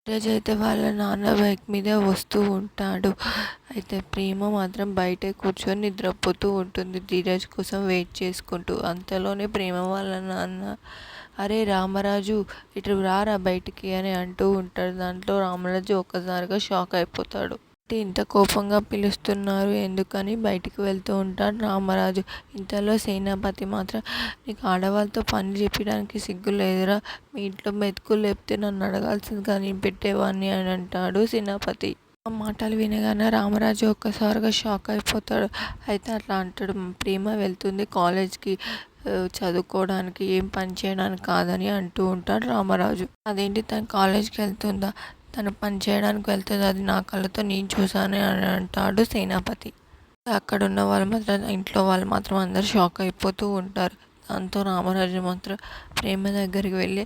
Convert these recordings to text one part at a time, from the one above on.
ధీరజ్ అయితే వాళ్ళ నాన్న బైక్ మీద వస్తూ ఉంటాడు. అయితే ప్రేమ మాత్రం బయటే కూర్చొని నిద్రపోతూ ఉంటుంది ధీరజ్ కోసం వెయిట్ చేసుకుంటూ. అంతలోనే ప్రేమ వాళ్ళ నాన్న, అరే రామరాజు ఇటు రారా బయటికి అని అంటూ ఉంటాడు. దాంట్లో రామరాజు ఒక్కసారిగా షాక్ అయిపోతాడు. ఏంటి ఇంత కోపంగా పిలుస్తున్నారు ఎందుకని బయటికి వెళ్తూ ఉంటాడు రామరాజు. ఇంతలో సేనాపతి మాత్రం, నీకు ఆడవాళ్ళతో పనులు చెప్పడానికి సిగ్గు లేదురా, మీ ఇంట్లో మెతుకులు లేపితే నన్ను అడగాల్సింది కానీ పెట్టేవాడిని అని అంటాడు సేనాపతి. ఆ మాటలు వినగానే రామరాజు ఒక్కసారిగా షాక్ అయిపోతాడు. అయితే అట్లా అంటాడు, ప్రేమ వెళ్తుంది కాలేజ్కి చదువుకోవడానికి, ఏం పని చేయడానికి కాదని అంటూ ఉంటాడు రామరాజు. అదేంటి తను కాలేజ్కి వెళ్తుందా, తను పని చేయడానికి వెళ్తుంది, అది నా కళ్ళతో నేను చూశాను అని అంటాడు సేనాపతి. అక్కడ ఉన్న వాళ్ళు మాత్రం, ఇంట్లో వాళ్ళు మాత్రం అందరు షాక్ అయిపోతూ ఉంటారు. దాంతో రామరాజు మాత్రం ప్రేమ దగ్గరికి వెళ్ళి,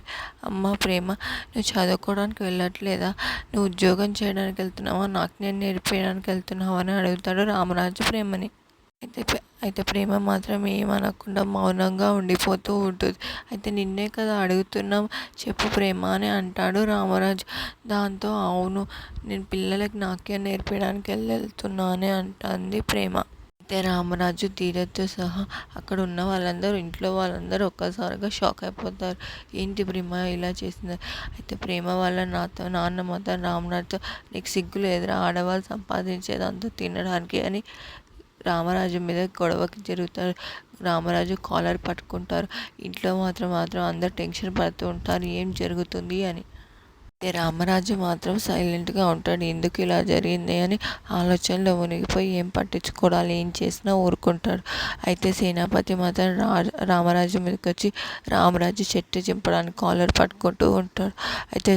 అమ్మ ప్రేమ, నువ్వు చదువుకోవడానికి వెళ్ళట్లేదా, నువ్వు ఉద్యోగం చేయడానికి వెళ్తున్నావా, నాకు నేను నేర్పించడానికి వెళ్తున్నావా అని అడుగుతాడు రామరాజు ప్రేమని. అయితే ప్రేమ మాత్రం ఏమనకుండా మౌనంగా ఉండిపోతూ ఉంటుంది. అయితే నిన్నే కదా అడుగుతున్నాం, చెప్పు ప్రేమ అని అంటాడు రామరాజు. దాంతో అవును, నేను పిల్లలకి నాట్యం నేర్పించడానికి వెళ్తున్నానే అంటుంది ప్రేమ. అయితే రామరాజు ధీరజ్తో సహా అక్కడ ఉన్న వాళ్ళందరూ, ఇంట్లో వాళ్ళందరూ ఒక్కసారిగా షాక్ అయిపోతారు. ఏంటి ప్రేమ ఇలా చేసింది. అయితే ప్రేమ వాళ్ళ నాన్న మాత్రం రామరాజుతో, నీకు సిగ్గు లేదురా, ఆడవాళ్ళు సంపాదించేదంతా తినడానికి అని రామరాజు మీద గొడవకి జరుగుతారు. రామరాజు కాలర్ పట్టుకుంటారు. ఇంట్లో మాత్రం అందరు టెన్షన్ పడుతూ ఉంటారు ఏం జరుగుతుంది అని. రామరాజు మాత్రం సైలెంట్గా ఉంటాడు. ఎందుకు ఇలా జరిగింది అని ఆలోచనలో మునిగిపోయి ఏం పట్టించుకోవడాలి, ఏం చేసినా ఊరుకుంటాడు. అయితే సేనాపతి మాత్రం రామరాజు మీదకి వచ్చి రామరాజు చెట్టు చింపడానికి కాలర్ పట్టుకుంటూ ఉంటాడు. అయితే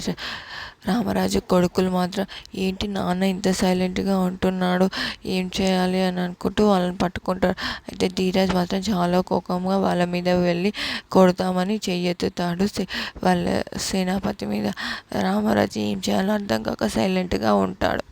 రామరాజు కొడుకులు మాత్రం, ఏంటి నాన్న ఇంత సైలెంట్గా ఉంటున్నాడు, ఏం చేయాలి అని అనుకుంటూ వాళ్ళని పట్టుకుంటాడు. అయితే ధీరజ్ మాత్రం చాలా కోపంగా వాళ్ళ మీద వెళ్ళి కొడతామని చెయ్యెత్తుతాడు వాళ్ళ సేనాపతి మీద. రామరాజు ఏం చేయాలో అర్థం కాక సైలెంట్గా ఉంటాడు.